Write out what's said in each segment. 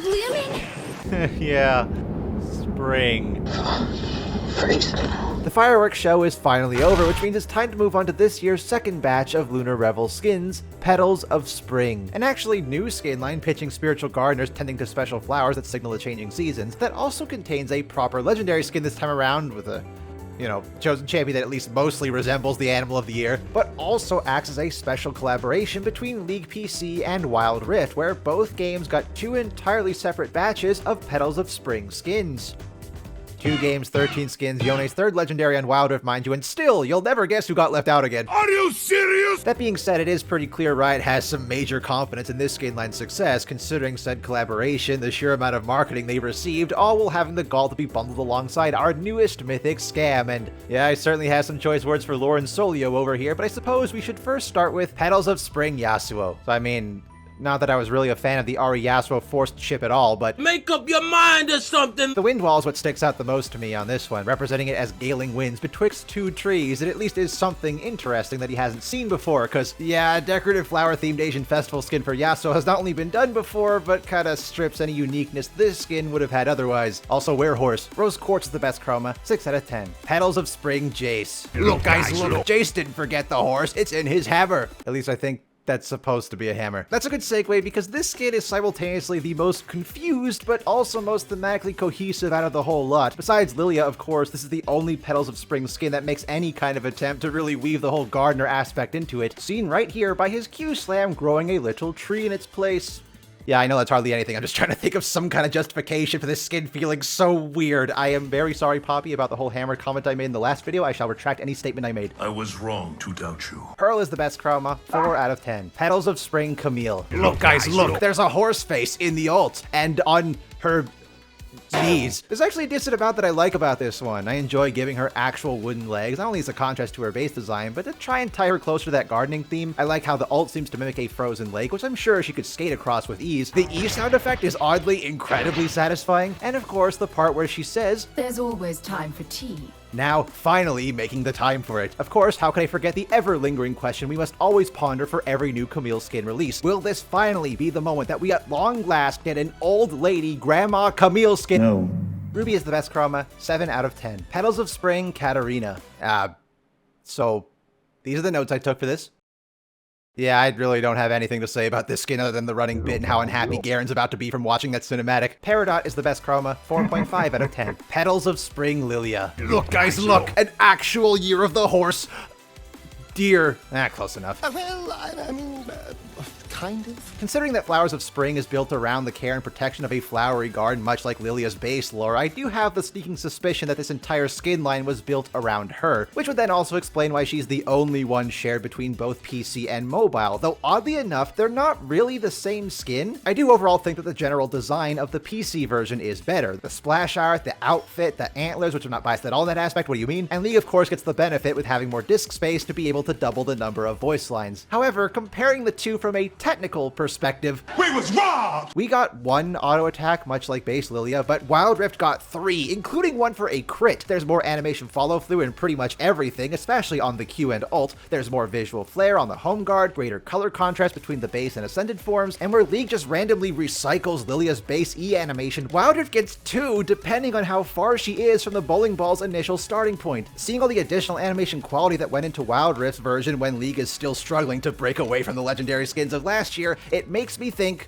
blooming? Yeah. Spring. The fireworks show is finally over, which means it's time to move on to this year's second batch of Lunar Revel skins, Petals of Spring. An actually new skin line pitching spiritual gardeners tending to special flowers that signal the changing seasons, that also contains a proper legendary skin this time around with a chosen champion that at least mostly resembles the animal of the year, but also acts as a special collaboration between League PC and Wild Rift, where both games got two entirely separate batches of Petals of Spring skins. 2 games, 13 skins, Yone's third legendary on Wild Rift, mind you, and still, you'll never guess who got left out again. Are you serious? That being said, it is pretty clear Riot has some major confidence in this skin line's success, considering said collaboration, the sheer amount of marketing they received, all while having the gall to be bundled alongside our newest mythic scam. And yeah, I certainly have some choice words for Lauren Solio over here, but I suppose we should first start with Petals of Spring Yasuo. So I mean, not that I was really a fan of the Ari Yasuo forced ship at all, but Make up your mind or something! the wind wall is what sticks out the most to me on this one, representing it as galing winds betwixt 2 trees. It at least is something interesting that he hasn't seen before, cause yeah, a decorative flower-themed Asian festival skin for Yasuo has not only been done before, but kinda strips any uniqueness this skin would have had otherwise. Also, Werehorse. Rose Quartz is the best chroma, 6 out of 10. Petals of Spring Jace. Look guys, look! Jace didn't forget the horse, it's in his hammer. At least I think that's supposed to be a hammer. That's a good segue because this skin is simultaneously the most confused, but also most thematically cohesive out of the whole lot. Besides Lilia, of course, this is the only Petals of Spring skin that makes any kind of attempt to really weave the whole gardener aspect into it, seen right here by his Q-slam growing a little tree in its place. Yeah, I know that's hardly anything. I'm just trying to think of some kind of justification for this skin feeling so weird. I am very sorry, Poppy, about the whole hammer comment I made in the last video. I shall retract any statement I made. I was wrong to doubt you. Pearl is the best chroma, 4 out of 10. Petals of Spring Camille. Look, guys, look! There's a horse face in the ult, and on her knees. There's actually a decent amount that I like about this one. I enjoy giving her actual wooden legs, not only as a contrast to her base design, but to try and tie her closer to that gardening theme. I like how the ult seems to mimic a frozen lake, which I'm sure she could skate across with ease. The E sound effect is oddly incredibly satisfying, and of course the part where she says, There's always time for tea. now finally making the time for it. Of course, how can I forget the ever-lingering question we must always ponder for every new Camille skin release? Will this finally be the moment that we at long last get an old lady grandma Camille skin? No. Ruby is the best chroma, 7 out of 10. Petals of Spring, Katarina. So these are the notes I took for this. Yeah, I really don't have anything to say about this skin other than the running bit and how unhappy Garen's about to be from watching that cinematic. Peridot is the best chroma, 4.5 out of 10. Petals of Spring Lilia. Look, guys, look! An actual Year of the Horse deer. Close enough. Well, I mean, kind of. Considering that Flowers of Spring is built around the care and protection of a flowery garden, much like Lilia's base lore, I do have the sneaking suspicion that this entire skin line was built around her, which would then also explain why she's the only one shared between both PC and mobile, though oddly enough, they're not really the same skin. I do overall think that the general design of the PC version is better. The splash art, the outfit, the antlers, which I'm not biased at all in that aspect, what do you mean? And League of course gets the benefit with having more disk space to be able to double the number of voice lines. However, comparing the two from a technical perspective, We was robbed! we got 1 auto attack, much like base Lilia, but Wild Rift got 3, including 1 for a crit. There's more animation follow through in pretty much everything, especially on the Q and ult. There's more visual flair on the home guard, greater color contrast between the base and ascended forms, and where League just randomly recycles Lilia's base E animation, Wild Rift gets 2 depending on how far she is from the bowling ball's initial starting point. Seeing all the additional animation quality that went into Wild Rift's version when League is still struggling to break away from the legendary skins of last year, it makes me think,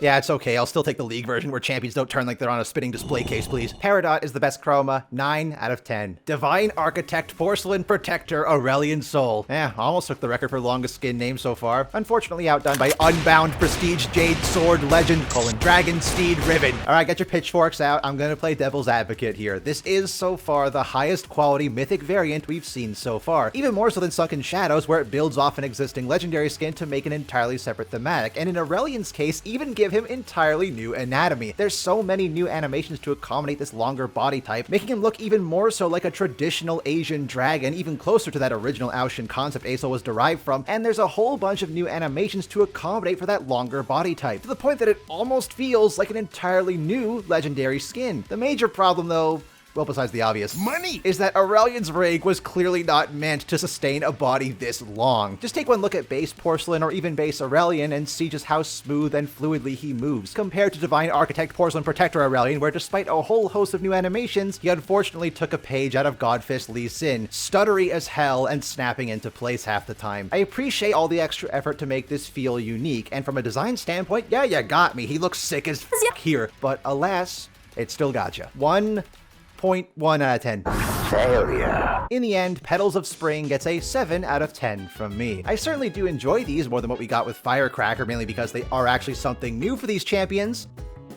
yeah, it's okay, I'll still take the League version where champions don't turn like they're on a spinning display case, please. Peridot is the best chroma, 9 out of 10. Divine Architect Porcelain Protector Aurelian Soul. Almost took the record for longest skin name so far. Unfortunately outdone by Unbound Prestige Jade Sword Legend, Dragon Steed Ribbon. Alright, get your pitchforks out. I'm gonna play devil's advocate here. This is so far the highest quality mythic variant we've seen so far. Even more so than Sunken Shadows, where it builds off an existing legendary skin to make an entirely separate thematic. And in Aurelian's case, even give him entirely new anatomy. There's so many new animations to accommodate this longer body type, making him look even more so like a traditional Asian dragon, even closer to that original Aoshin concept Aesol was derived from, and there's a whole bunch of new animations to accommodate for that longer body type, to the point that it almost feels like an entirely new legendary skin. The major problem though well, besides the obvious, Money! is that Aurelion's rig was clearly not meant to sustain a body this long. Just take one look at base Porcelain or even base Aurelion and see just how smooth and fluidly he moves, compared to Divine Architect Porcelain Protector Aurelion, where despite a whole host of new animations, he unfortunately took a page out of Godfist Lee Sin, stuttery as hell and snapping into place half the time. I appreciate all the extra effort to make this feel unique, and from a design standpoint, yeah, you got me. He looks sick as f here, but alas, it still gotcha. 1.1 out of 10. Failure. In the end, Petals of Spring gets a 7 out of 10 from me. I certainly do enjoy these more than what we got with Firecracker, mainly because they are actually something new for these champions.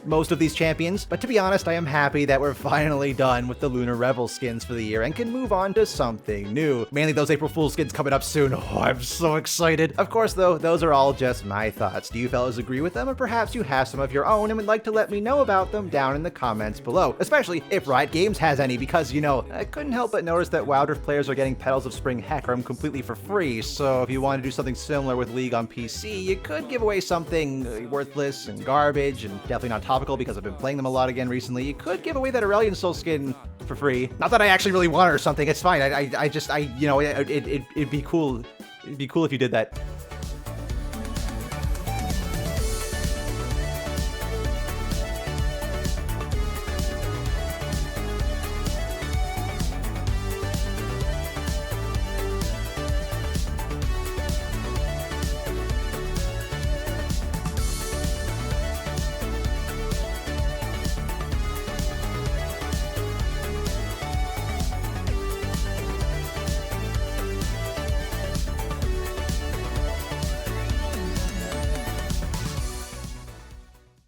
Most of these champions, but to be honest, I am happy that we're finally done with the Lunar Revel skins for the year and can move on to something new. Mainly those April Fool's skins coming up soon. Oh, I'm so excited. Of course, though, those are all just my thoughts. Do you fellas agree with them, or perhaps you have some of your own and would like to let me know about them down in the comments below, especially if Riot Games has any, because, you know, I couldn't help but notice that Wild Rift players are getting Petals of Spring Hecarim completely for free, so if you want to do something similar with League on PC, you could give away something worthless and garbage and definitely not topical because I've been playing them a lot again recently. You could give away that Aurelion Soul skin for free. Not that I actually really want it or something. It's fine. I just, you know, it'd be cool. It'd be cool if you did that.